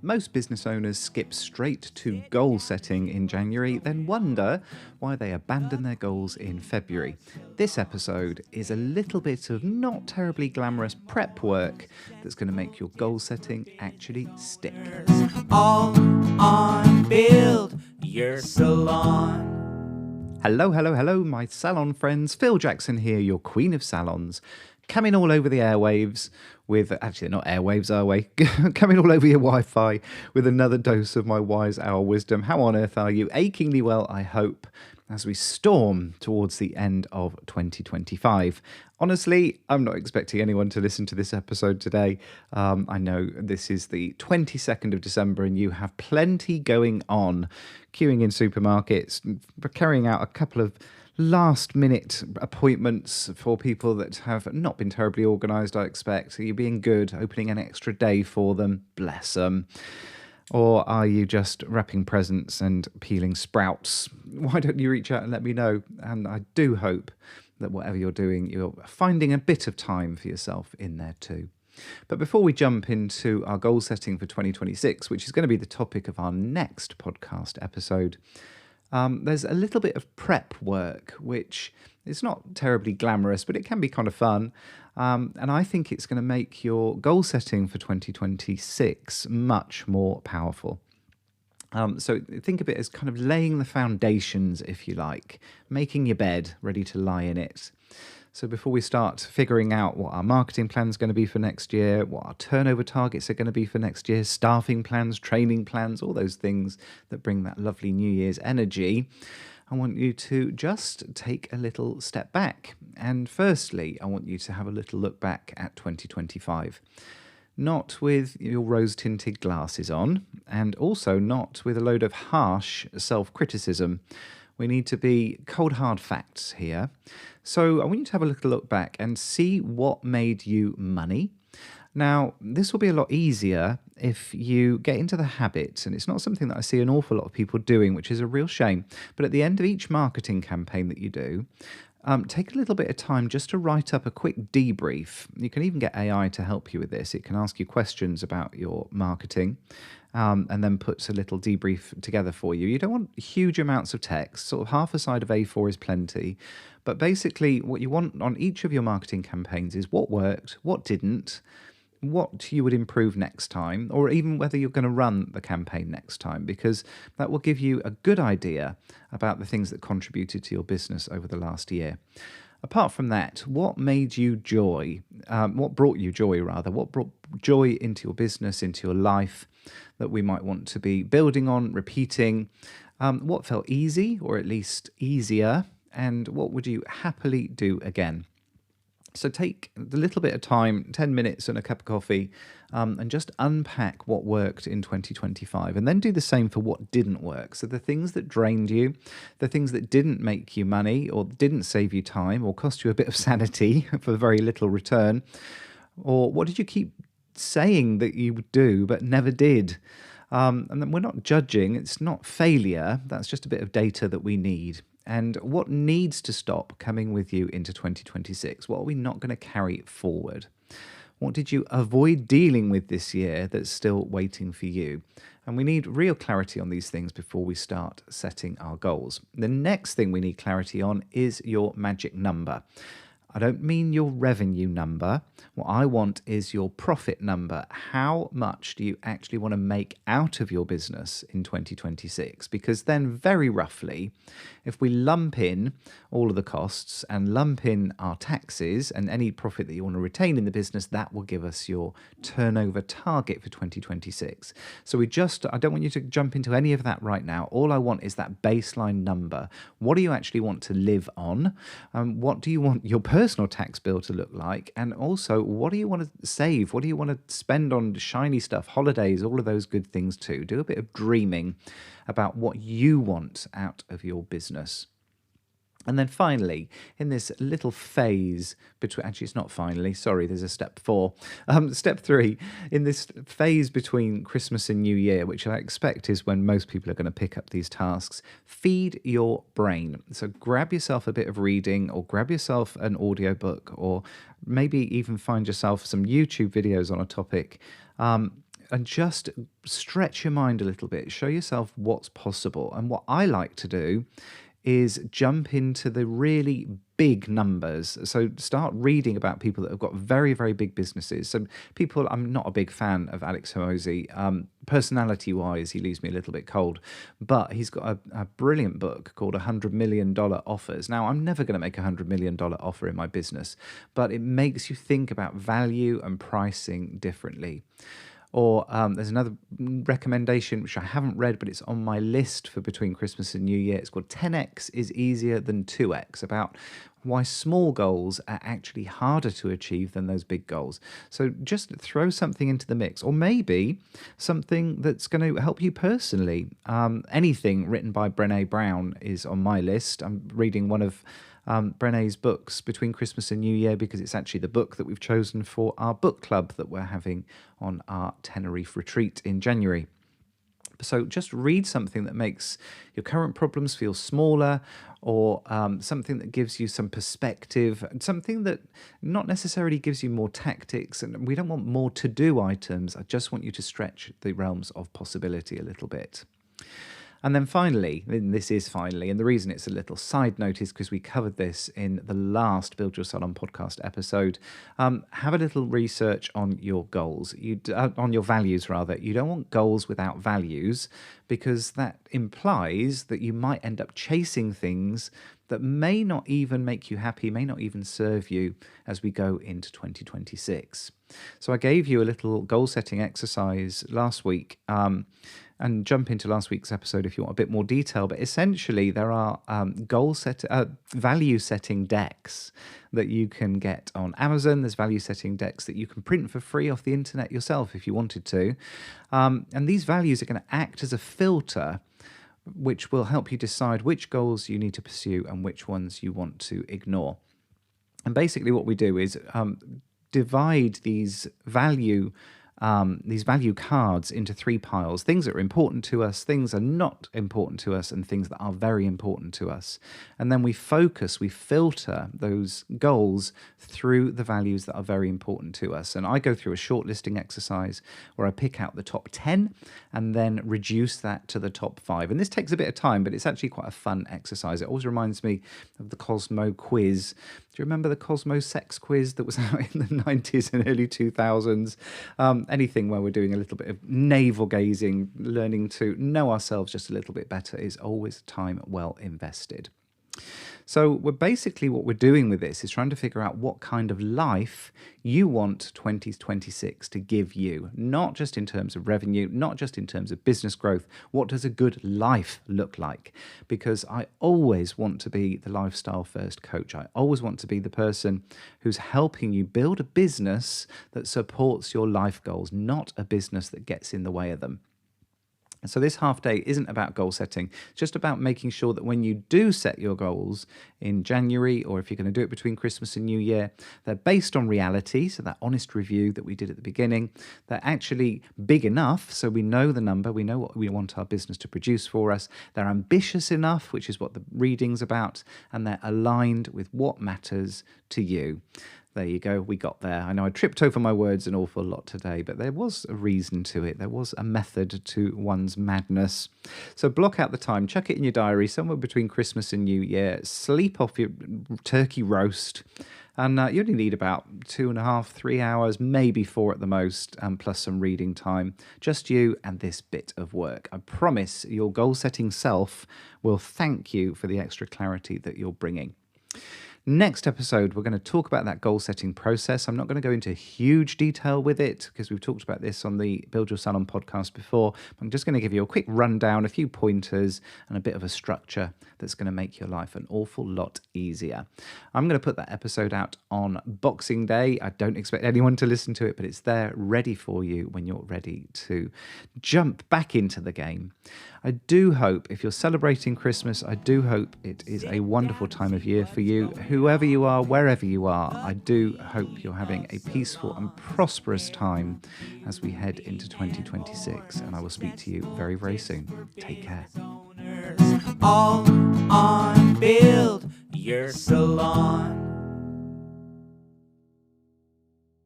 Most business owners skip straight to goal setting in January, then wonder why they abandon their goals in February. This episode is a little bit of not terribly glamorous prep work that's going to make your goal setting actually stick. All on Build Your Salon. Hello, my salon friends. Phil Jackson here, your queen of salons, coming all over the airwaves with, actually not airwaves, are we? Coming all over your Wi-Fi with another dose of my wise hour wisdom. How on earth are you? Achingly well, I hope, as we storm towards the end of 2025. Honestly, I'm not expecting anyone to listen to this episode today. I know this is the 22nd of December and you have plenty going on, queuing in supermarkets, carrying out a couple of last-minute appointments for people that have not been terribly organised, I expect. Are you being good, opening an extra day for them? Bless them. Or are you just wrapping presents and peeling sprouts? Why don't you reach out and let me know? And I do hope that whatever you're doing, you're finding a bit of time for yourself in there too. But before we jump into our goal setting for 2026, which is going to be the topic of our next podcast episode, there's a little bit of prep work, which is not terribly glamorous, but it can be kind of fun. And I think it's going to make your goal setting for 2026 much more powerful. So think of it as kind of laying the foundations, if you like, making your bed ready to lie in it. So before we start figuring out what our marketing plan is going to be for next year, what our turnover targets are going to be for next year, staffing plans, training plans, all those things that bring that lovely New Year's energy, I want you to just take a little step back. And firstly, I want you to have a little look back at 2025. Not with your rose-tinted glasses on, and also not with a load of harsh self-criticism. We need to be cold, hard facts here. So I want you to have a little look back and see what made you money. Now, this will be a lot easier if you get into the habit, and it's not something that I see an awful lot of people doing, which is a real shame. But at the end of each marketing campaign that you do, take a little bit of time just to write up a quick debrief. You can even get AI to help you with this. It can ask you questions about your marketing and then puts a little debrief together for you. You don't want huge amounts of text. Sort of half a side of A4 is plenty. But basically what you want on each of your marketing campaigns is what worked, what didn't, what you would improve next time, or even whether you're going to run the campaign next time, because that will give you a good idea about the things that contributed to your business over the last year. Apart from that, what made you joy? What brought you joy, rather? What brought joy into your business, into your life, that we might want to be building on, repeating? What felt easy, or at least easier? And what would you happily do again? So take a little bit of time, 10 minutes and a cup of coffee, and just unpack what worked in 2025. And then do the same for what didn't work. So the things that drained you, the things that didn't make you money or didn't save you time or cost you a bit of sanity for very little return. Or what did you keep saying that you would do but never did? And then we're not judging. It's not failure. That's just a bit of data that we need. And what needs to stop coming with you into 2026? What are we not going to carry forward? What did you avoid dealing with this year that's still waiting for you? And we need real clarity on these things before we start setting our goals. The next thing we need clarity on is your magic number. I don't mean your revenue number. What I want is your profit number. How much do you actually want to make out of your business in 2026? Because then very roughly, if we lump in all of the costs and lump in our taxes and any profit that you want to retain in the business, that will give us your turnover target for 2026. So I don't want you to jump into any of that right now. All I want is that baseline number. What do you actually want to live on? What do you want your personal tax bill to look like? And also, what do you want to save? What do you want to spend on shiny stuff, holidays, all of those good things too? Do a bit of dreaming about what you want out of your business. And then finally, in this little phase between, actually it's not finally, sorry, there's a step 4. Step 3, in this phase between Christmas and New Year, which I expect is when most people are going to pick up these tasks, feed your brain. So grab yourself a bit of reading, or grab yourself an audiobook, or maybe even find yourself some YouTube videos on a topic. and just stretch your mind a little bit. Show yourself what's possible. And what I like to do is jump into the really big numbers. So start reading about people that have got very, very big businesses. So people, I'm not a big fan of Alex Hormozi. Personality-wise, he leaves me a little bit cold. But he's got a brilliant book called $100 Million Offers. Now, I'm never going to make a $100 million offer in my business, but it makes you think about value and pricing differently. Or there's another recommendation, which I haven't read, but it's on my list for between Christmas and New Year. It's called 10x is easier than 2x, about why small goals are actually harder to achieve than those big goals. So just throw something into the mix, or maybe something that's going to help you personally. Anything written by Brené Brown is on my list. I'm reading one of Brené's books between Christmas and New Year because it's actually the book that we've chosen for our book club that we're having on our Tenerife retreat in January. So just read something that makes your current problems feel smaller, or something that gives you some perspective, and something that not necessarily gives you more tactics. And we don't want more to-do items. I just want you to stretch the realms of possibility a little bit. And then finally, and this is finally, and the reason it's a little side note is because we covered this in the last Build Your Salon podcast episode. Have a little research on your goals, on your values rather. You don't want goals without values, because that implies that you might end up chasing things that may not even make you happy, may not even serve you as we go into 2026. So I gave you a little goal setting exercise last week, and jump into last week's episode if you want a bit more detail. But essentially, there are value setting decks that you can get on Amazon. There's value setting decks that you can print for free off the internet yourself if you wanted to. And these values are going to act as a filter which will help you decide which goals you need to pursue and which ones you want to ignore. And basically what we do is divide these value cards into three piles: things that are important to us, things that are not important to us, and things that are very important to us. And then we filter those goals through the values that are very important to us. And I go through a shortlisting exercise where I pick out the top 10 and then reduce that to the top 5. And this takes a bit of time, but it's actually quite a fun exercise. It always reminds me of the Cosmo quiz. Do you remember the Cosmo sex quiz that was out in the 90s and early 2000s? Anything where we're doing a little bit of navel gazing, learning to know ourselves just a little bit better, is always time well invested. So what we're doing with this is trying to figure out what kind of life you want 2026 to give you, not just in terms of revenue, not just in terms of business growth. What does a good life look like? Because I always want to be the lifestyle first coach. I always want to be the person who's helping you build a business that supports your life goals, not a business that gets in the way of them. So this half day isn't about goal setting. It's just about making sure that when you do set your goals in January, or if you're going to do it between Christmas and New Year, they're based on reality. So that honest review that we did at the beginning, they're actually big enough so we know the number, we know what we want our business to produce for us. They're ambitious enough, which is what the reading's about, and they're aligned with what matters to you. There you go, we got there. I know I tripped over my words an awful lot today, but there was a reason to it. There was a method to one's madness. So block out the time, chuck it in your diary somewhere between Christmas and New Year, sleep off your turkey roast, and you only need about 2.5, 3 hours, maybe 4 at the most, plus some reading time. Just you and this bit of work. I promise your goal-setting self will thank you for the extra clarity that you're bringing. Next episode, we're going to talk about that goal-setting process. I'm not going to go into huge detail with it because we've talked about this on the Build Your Salon podcast before. I'm just going to give you a quick rundown, a few pointers, and a bit of a structure that's going to make your life an awful lot easier. I'm going to put that episode out on Boxing Day. I don't expect anyone to listen to it, but it's there ready for you when you're ready to jump back into the game. I do hope, if you're celebrating Christmas, I do hope it is a wonderful time of year for you. Whoever you are, wherever you are, I do hope you're having a peaceful and prosperous time as we head into 2026. And I will speak to you very, very soon. Take care. All on Build Your Salon.